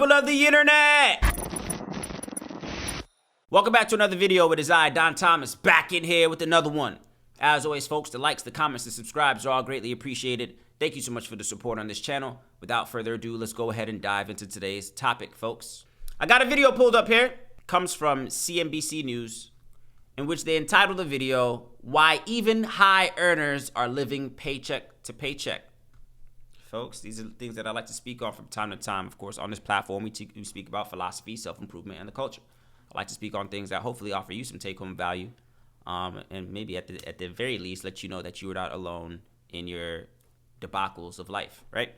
people of the internet. Welcome back to another video. It is I, Don Thomas, back in here with another one. As always, folks, the likes, the comments, the subscribes are all greatly appreciated. Thank you so much for the support on this channel. Without further ado, let's go ahead and dive into today's topic, folks. I got a video pulled up here. It comes from CNBC News, in which they entitled the video, "Why Even High Earners Are Living Paycheck to Paycheck." Folks, these are the things that I like to speak on from time to time. Of course, on this platform, we speak about philosophy, self-improvement, and the culture. I like to speak on things that hopefully offer you some take-home value, and maybe at the very least, let you know that you are not alone in your debacles of life, right?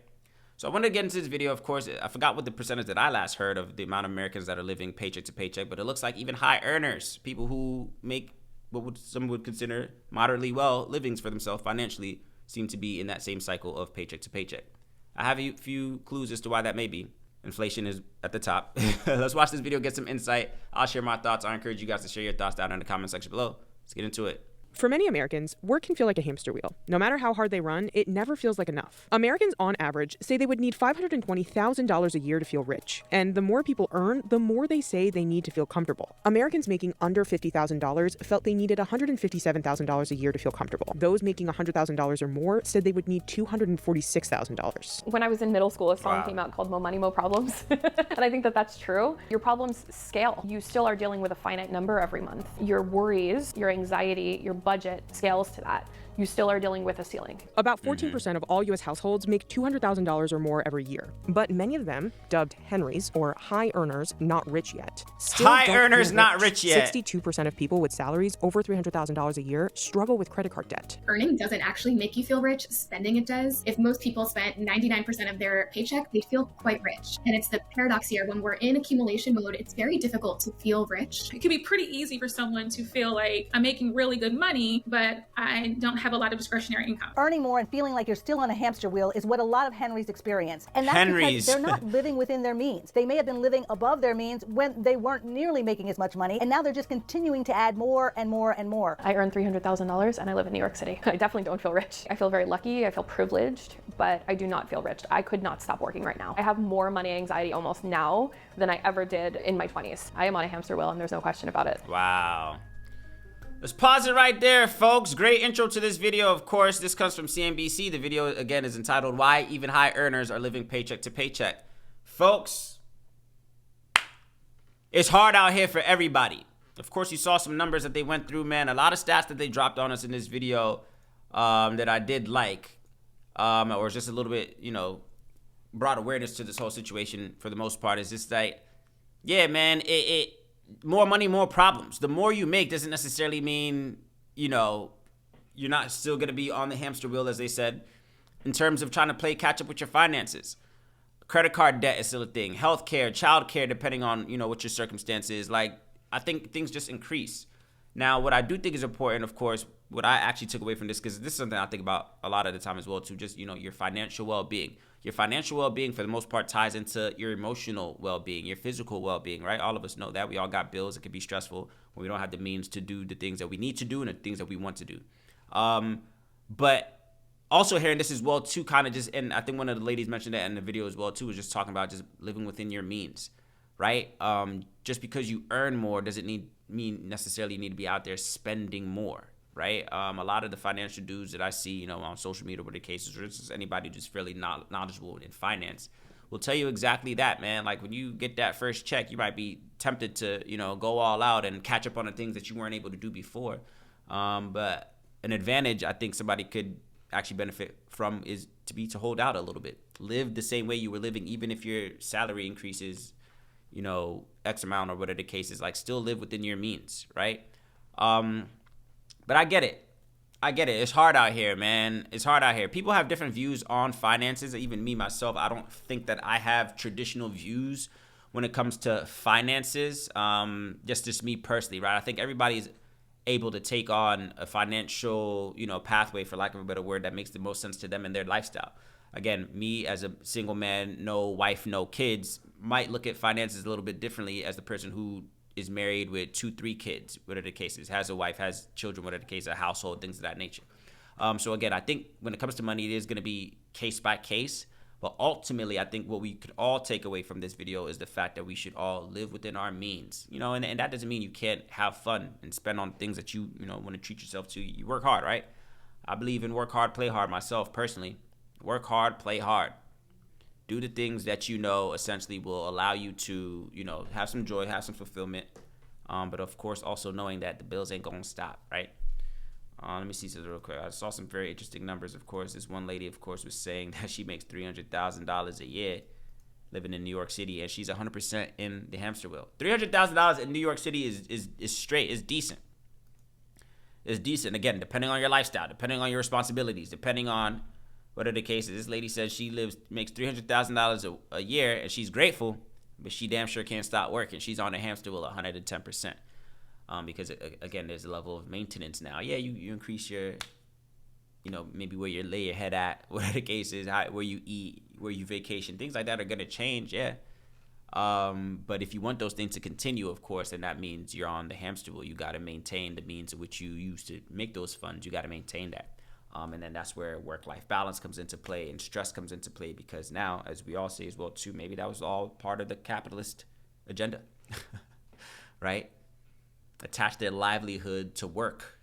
So I wanted to get into this video. Of course, I forgot what the percentage that I last heard of the amount of Americans that are living paycheck to paycheck, but it looks like even high earners, people who make what some would consider moderately well livings for themselves financially, seem to be in that same cycle of paycheck to paycheck. I have a few clues as to why that may be. Inflation is at the top. Let's watch this video, get some insight. I'll share my thoughts. I encourage you guys to share your thoughts down in the comment section below. Let's get into it. For many Americans, work can feel like a hamster wheel. No matter how hard they run, it never feels like enough. Americans, on average, say they would need $520,000 a year to feel rich. And the more people earn, the more they say they need to feel comfortable. Americans making under $50,000 felt they needed $157,000 a year to feel comfortable. Those making $100,000 or more said they would need $246,000. When I was in middle school, a song came out called Mo Money, Mo Problems. And I think that that's true. Your problems scale. You still are dealing with a finite number every month. Your worries, your anxiety, your budget scales to that. You still are dealing with a ceiling. About 14% of all U.S. households make $200,000 or more every year. But many of them, dubbed Henrys or high earners not rich yet, still high earners not rich yet. 62% of people with salaries over $300,000 a year struggle with credit card debt. Earning doesn't actually make you feel rich, spending it does. If most people spent 99% of their paycheck, they'd feel quite rich. And it's the paradox here, when we're in accumulation mode, it's very difficult to feel rich. It can be pretty easy for someone to feel like I'm making really good money, but I don't have a lot of discretionary income. Earning more and feeling like you're still on a hamster wheel is what a lot of Henrys experience. And that's because they're not living within their means. They may have been living above their means when they weren't nearly making as much money, and now they're just continuing to add more and more and more. I earn $300,000 and I live in New York City. I definitely don't feel rich. I feel very lucky, I feel privileged, but I do not feel rich. I could not stop working right now. I have more money anxiety almost now than I ever did in my 20s. I am on a hamster wheel and there's no question about it. Wow. Let's pause it right there, folks. Great intro to this video. Of course, this comes from CNBC. The video, again, is entitled, "Why Even High Earners Are Living Paycheck to Paycheck." Folks, it's hard out here for everybody. Of course, you saw some numbers that they went through, man. A lot of stats that they dropped on us in this video that I did like, or just a little bit, brought awareness to this whole situation for the most part. Is just like, yeah, man, more money, more problems. The more you make doesn't necessarily mean, you're not still going to be on the hamster wheel, as they said, in terms of trying to play catch up with your finances. Credit card debt is still a thing. Healthcare, childcare, depending on, what your circumstance is. Like, I think things just increase. Now, what I do think is important, of course, what I actually took away from this, because this is something I think about a lot of the time as well, too, just, your financial well-being. Your financial well-being, for the most part, ties into your emotional well-being, your physical well-being, right? All of us know that. We all got bills. It can be stressful when we don't have the means to do the things that we need to do and the things that we want to do. But also hearing this as well, too, kind of just, and I think one of the ladies mentioned that in the video as well, too, was just talking about just living within your means, right? Just because you earn more doesn't mean necessarily you need to be out there spending more. Right? A lot of the financial dudes that I see, on social media, whatever the cases, or just anybody who's fairly knowledgeable in finance, will tell you exactly that, man. Like, when you get that first check, you might be tempted to, go all out and catch up on the things that you weren't able to do before. But an advantage I think somebody could actually benefit from is to hold out a little bit. Live the same way you were living, even if your salary increases, X amount or whatever the case is. Like, still live within your means, right? But I get it. It's hard out here, man. It's hard out here. People have different views on finances. Even me, myself, I don't think that I have traditional views when it comes to finances. Just me personally, right? I think everybody's able to take on a financial, pathway, for lack of a better word, that makes the most sense to them and their lifestyle. Again, me as a single man, no wife, no kids, might look at finances a little bit differently as the person who is married with 2-3 kids, whatever the case is, has a wife, has children, whatever the case, a household, things of that nature. So again, I think when it comes to money, it is going to be case by case. But ultimately, I think what we could all take away from this video is the fact that we should all live within our means, you know, and that doesn't mean you can't have fun and spend on things that you know, want to treat yourself to. You work hard, right? I believe in work hard, play hard myself personally. Work hard, play hard. Do the things that you know essentially will allow you to, you know, have some joy, have some fulfillment. But of course, also knowing that the bills ain't gonna stop, right? Let me see this real quick. I saw some very interesting numbers. Of course, this one lady, of course, was saying that she makes $300,000 a year living in New York City, and she's 100% in the hamster wheel. $300,000 in New York City is straight, is decent. It's decent. Again, depending on your lifestyle, depending on your responsibilities, depending on what are the cases. This lady says she makes $300,000 a year, and she's grateful, but she damn sure can't stop working. She's on the hamster wheel 110%. Because again, there's a level of maintenance now. Yeah, you increase your, you know, maybe where you lay your head at, whatever the case is, where you eat, where you vacation, things like that are gonna change. Yeah. But if you want those things to continue, of course, then that means you're on the hamster wheel. You got to maintain the means in which you used to make those funds. You got to maintain that. And then that's where work-life balance comes into play and stress comes into play, because now, as we all say as well too, maybe that was all part of the capitalist agenda, right? Attach their livelihood to work,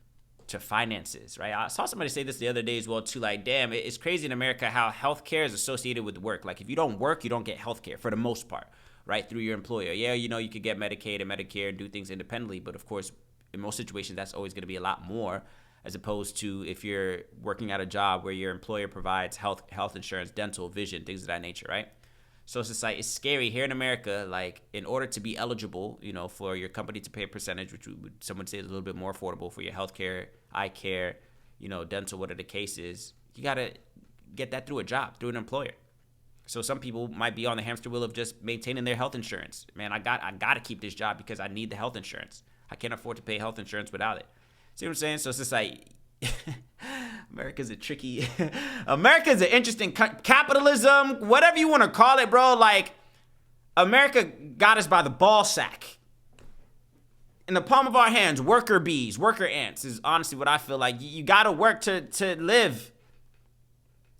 to finances, right? I saw somebody say this the other day as well too, like, damn, it's crazy in America how healthcare is associated with work. Like, if you don't work, you don't get healthcare for the most part, right? Through your employer. Yeah, you know, you could get Medicaid and Medicare and do things independently, but of course, in most situations, that's always going to be a lot more, as opposed to if you're working at a job where your employer provides health insurance, dental, vision, things of that nature, right? So it's like, it's scary here in America. Like, in order to be eligible, you know, for your company to pay a percentage, which some would say is a little bit more affordable for your healthcare, eye care, you know, dental, whatever the case is, you got to get that through a job, through an employer. So some people might be on the hamster wheel of just maintaining their health insurance. Man, I got to keep this job because I need the health insurance. I can't afford to pay health insurance without it. See what I'm saying? So it's just like, America's an interesting capitalism, whatever you want to call it, bro. Like, America got us by the ball sack. In the palm of our hands, worker bees, worker ants is honestly what I feel like. You got to work to live.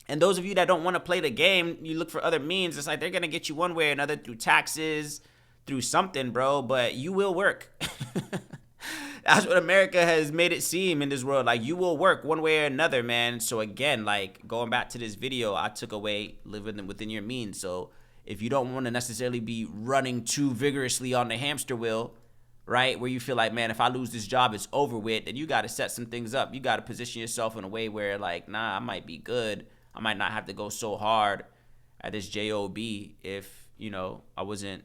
And those of you that don't want to play the game, you look for other means. It's like they're going to get you one way or another through taxes, through something, bro. But you will work. That's what America has made it seem in this world. Like, you will work one way or another, man. So again, like, going back to this video, I took away living within your means. So if you don't want to necessarily be running too vigorously on the hamster wheel, right, where you feel like, man, if I lose this job, it's over with, then you got to set some things up. You got to position yourself in a way where, like, nah, I might be good. I might not have to go so hard at this job if, you know, I wasn't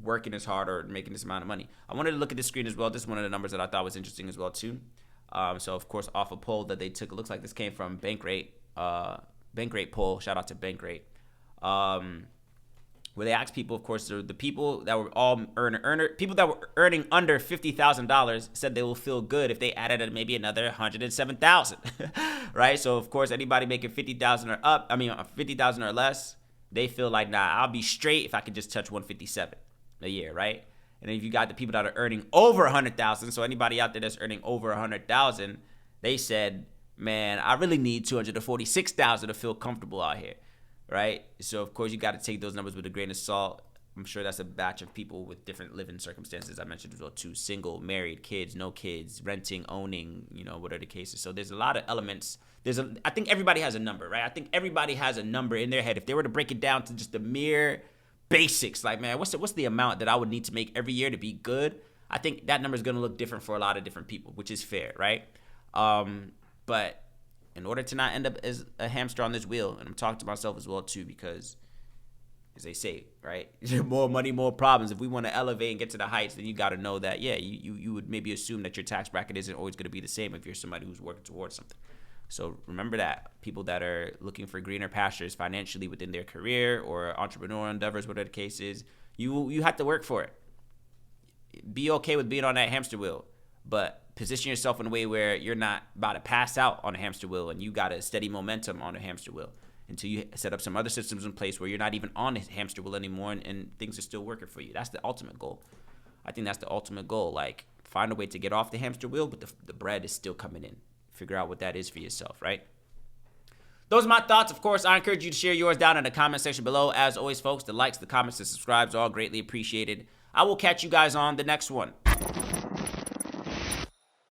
working as hard or making this amount of money. I wanted to look at this screen as well. This is one of the numbers that I thought was interesting as well too. So of course, off a poll that they took, it looks like this came from Bankrate poll. Shout out to Bankrate. Where they asked people, of course, the people that were all people that were earning under $50,000 said they will feel good if they added maybe another 107,000, right? So of course, anybody making 50,000 or up, 50,000 or less, they feel like, nah, I'll be straight if I could just touch 157 a year, right? And then if you got the people that are earning over 100,000, so anybody out there that's earning over 100,000, they said, man, I really need 246,000 to feel comfortable out here, right? So of course you got to take those numbers with a grain of salt. I'm sure that's a batch of people with different living circumstances. I mentioned as well too: single, married, kids, no kids, renting, owning, you know, what are the cases. So there's a lot of elements. I think everybody has a number, right? I think everybody has a number in their head. If they were to break it down to just the mere basics, like, man, what's the amount that I would need to make every year to be good? I think that number is going to look different for a lot of different people, which is fair, right? But in order to not end up as a hamster on this wheel, and I'm talking to myself as well too, because as they say, right, more money, more problems. If we want to elevate and get to the heights, then you got to know that, yeah, you would maybe assume that your tax bracket isn't always going to be the same if you're somebody who's working towards something. So remember that. People that are looking for greener pastures financially within their career or entrepreneurial endeavors, whatever the case is, you have to work for it. Be okay with being on that hamster wheel, but position yourself in a way where you're not about to pass out on a hamster wheel, and you got a steady momentum on a hamster wheel until you set up some other systems in place where you're not even on the hamster wheel anymore, and things are still working for you. That's the ultimate goal. I think that's the ultimate goal. Like, find a way to get off the hamster wheel, but the bread is still coming in. Figure out what that is for yourself, right? those are my thoughts. Of course, I encourage you to share yours down in the comment section below. As always, folks, the likes, the comments, the subscribes are all greatly appreciated. I will catch you guys on the next one.